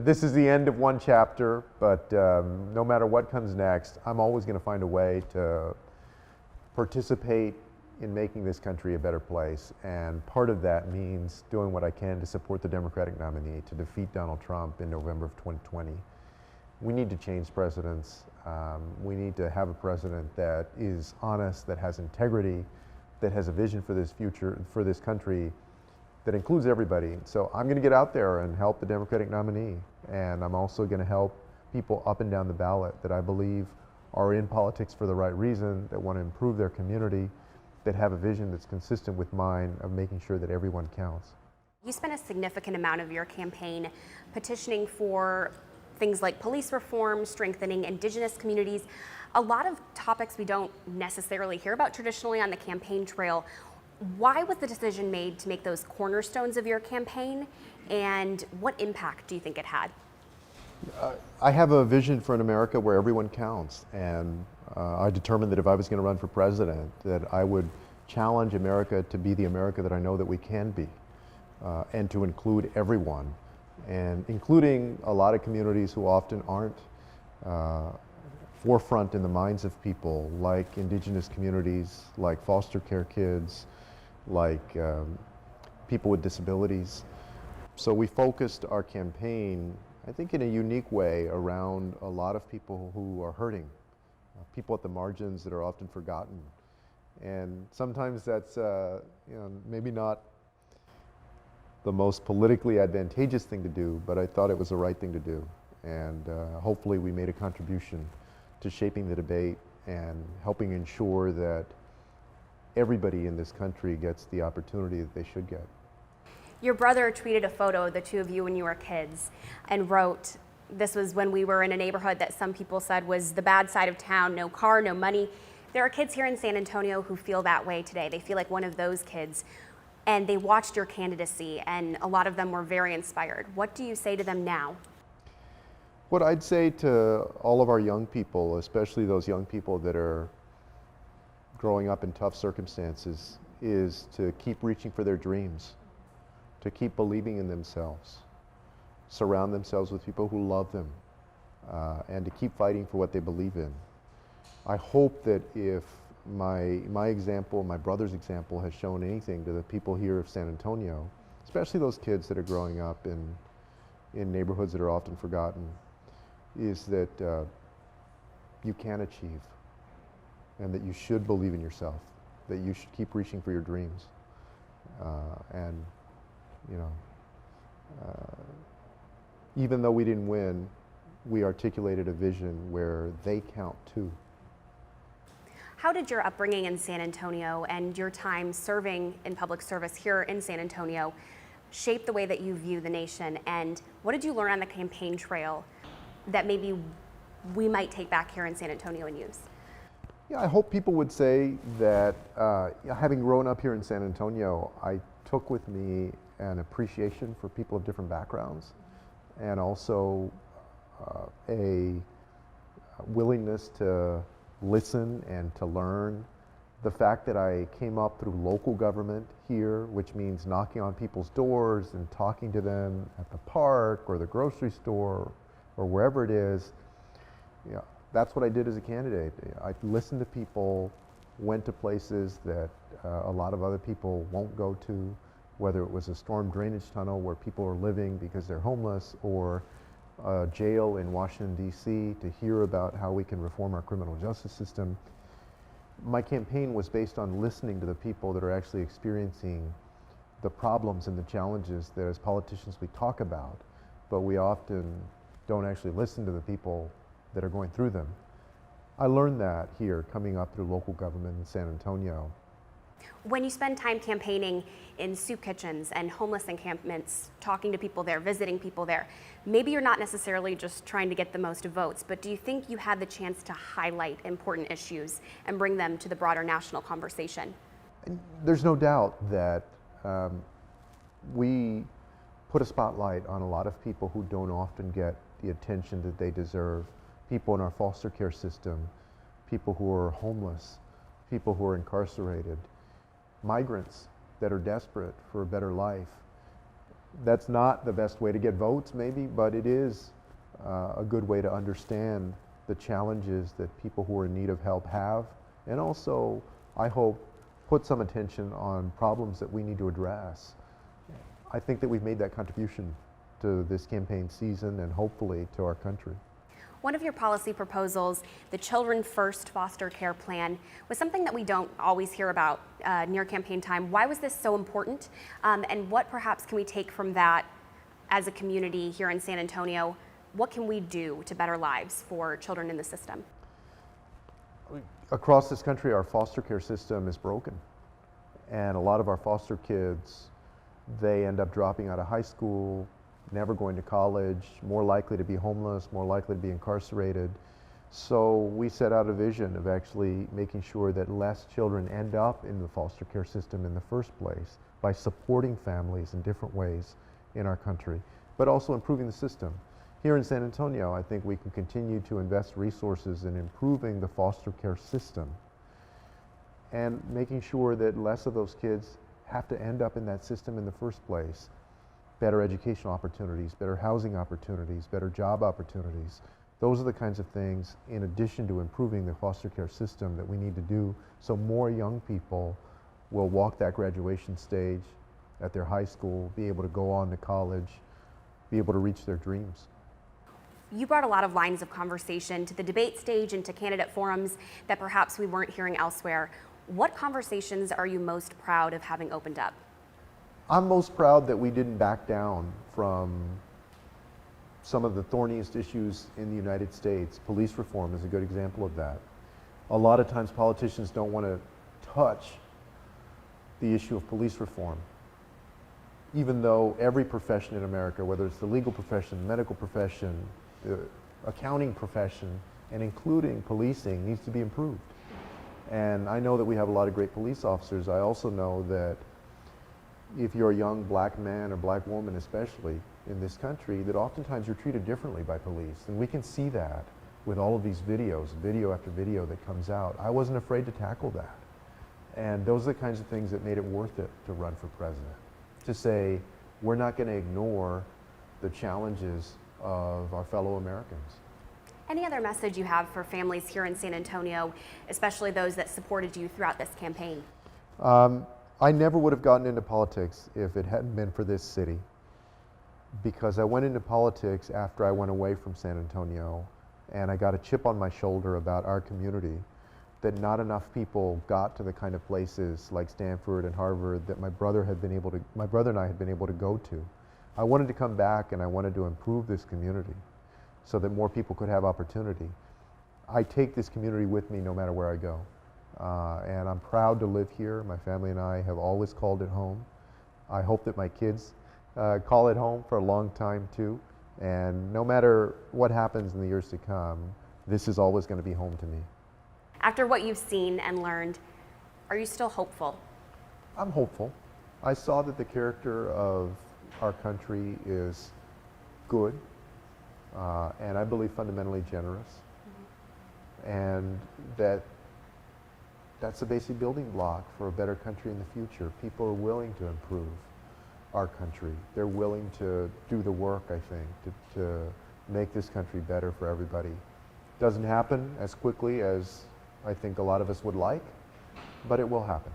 This is the end of one chapter, but no matter what comes next, I'm always going to find a way to participate in making this country a better place. And part of that means doing what I can to support the Democratic nominee to defeat Donald Trump in November of 2020. We need to change presidents. We need to have a president that is honest, that has integrity, that has a vision for this future, for this country, that includes everybody. So I'm going to get out there and help the Democratic nominee. And I'm also going to help people up and down the ballot that I believe are in politics for the right reason, that want to improve their community, that have a vision that's consistent with mine of making sure that everyone counts. You spent a significant amount of your campaign petitioning for things like police reform, strengthening indigenous communities, a lot of topics we don't necessarily hear about traditionally on the campaign trail. Why was the decision made to make those cornerstones of your campaign, and what impact do you think it had? I have a vision for an America where everyone counts, and I determined that if I was going to run for president, that I would challenge America to be the America that I know that we can be, and to include everyone, and including a lot of communities who often aren't forefront in the minds of people, like indigenous communities, like foster care kids, like people with disabilities. So we focused our campaign, I think, in a unique way around a lot of people who are hurting, people at the margins that are often forgotten. And sometimes that's maybe not the most politically advantageous thing to do, but I thought it was the right thing to do. And hopefully we made a contribution to shaping the debate and helping ensure that everybody in this country gets the opportunity that they should get. Your brother tweeted a photo of the two of you when you were kids and wrote, "This was when we were in a neighborhood that some people said was the bad side of town, no car, no money." There are kids here in San Antonio who feel that way today. They feel like one of those kids, and they watched your candidacy, and a lot of them were very inspired. What do you say to them now? What I'd say to all of our young people, especially those young people that are growing up in tough circumstances, is to keep reaching for their dreams, to keep believing in themselves, surround themselves with people who love them, and to keep fighting for what they believe in. I hope that if my example, my brother's example, has shown anything to the people here of San Antonio, especially those kids that are growing up in neighborhoods that are often forgotten, is that you can achieve, and that you should believe in yourself, that you should keep reaching for your dreams. And even though we didn't win, we articulated a vision where they count too. How did your upbringing in San Antonio and your time serving in public service here in San Antonio shape the way that you view the nation? And what did you learn on the campaign trail that maybe we might take back here in San Antonio and use? Yeah, I hope people would say that having grown up here in San Antonio, I took with me an appreciation for people of different backgrounds, and also a willingness to listen and to learn. The fact that I came up through local government here, which means knocking on people's doors and talking to them at the park or the grocery store or wherever it is, that's what I did as a candidate. I listened to people, went to places that a lot of other people won't go to, whether it was a storm drainage tunnel where people are living because they're homeless, or a jail in Washington, D.C., to hear about how we can reform our criminal justice system. My campaign was based on listening to the people that are actually experiencing the problems and the challenges that as politicians we talk about, but we often don't actually listen to the people that are going through them. I learned that here, coming up through local government in San Antonio. When you spend time campaigning in soup kitchens and homeless encampments, talking to people there, visiting people there, maybe you're not necessarily just trying to get the most votes, but do you think you had the chance to highlight important issues and bring them to the broader national conversation? There's no doubt that we put a spotlight on a lot of people who don't often get the attention that they deserve. People in our foster care system, people who are homeless, people who are incarcerated, migrants that are desperate for a better life. That's not the best way to get votes, maybe, but it is a good way to understand the challenges that people who are in need of help have, and also, I hope, put some attention on problems that we need to address. I think that we've made that contribution to this campaign season and hopefully to our country. One of your policy proposals, the Children First Foster Care Plan, was something that we don't always hear about near campaign time. Why was this so important? And what perhaps can we take from that as a community here in San Antonio? What can we do to better lives for children in the system? Across this country, our foster care system is broken. And a lot of our foster kids, they end up dropping out of high school, never going to college, more likely to be homeless, more likely to be incarcerated. So we set out a vision of actually making sure that less children end up in the foster care system in the first place by supporting families in different ways in our country, but also improving the system. Here in San Antonio, I think we can continue to invest resources in improving the foster care system and making sure that less of those kids have to end up in that system in the first place. Better educational opportunities, better housing opportunities, better job opportunities. Those are the kinds of things, in addition to improving the foster care system, that we need to do so more young people will walk that graduation stage at their high school, be able to go on to college, be able to reach their dreams. You brought a lot of lines of conversation to the debate stage and to candidate forums that perhaps we weren't hearing elsewhere. What conversations are you most proud of having opened up? I'm most proud that we didn't back down from some of the thorniest issues in the United States. Police reform is a good example of that. A lot of times politicians don't want to touch the issue of police reform, even though every profession in America, whether it's the legal profession, the medical profession, the accounting profession, and including policing, needs to be improved. And I know that we have a lot of great police officers. I also know that if you're a young black man or black woman, especially in this country, that oftentimes you're treated differently by police. And we can see that with all of these videos, video after video that comes out. I wasn't afraid to tackle that. And those are the kinds of things that made it worth it to run for president. To say, we're not going to ignore the challenges of our fellow Americans. Any other message you have for families here in San Antonio, especially those that supported you throughout this campaign? I never would have gotten into politics if it hadn't been for this city, because I went into politics after I went away from San Antonio, and I got a chip on my shoulder about our community, that not enough people got to the kind of places like Stanford and Harvard that my brother and I had been able to go to. I wanted to come back and I wanted to improve this community so that more people could have opportunity. I take this community with me no matter where I go. And I'm proud to live here. My family and I have always called it home. I hope that my kids call it home for a long time too. And no matter what happens in the years to come, this is always going to be home to me. After what you've seen and learned, are you still hopeful? I'm hopeful. I saw that the character of our country is good, and I believe fundamentally generous, and that's a basic building block for a better country in the future. People are willing to improve our country. They're willing to do the work, I think, to make this country better for everybody. Doesn't happen as quickly as I think a lot of us would like, but it will happen.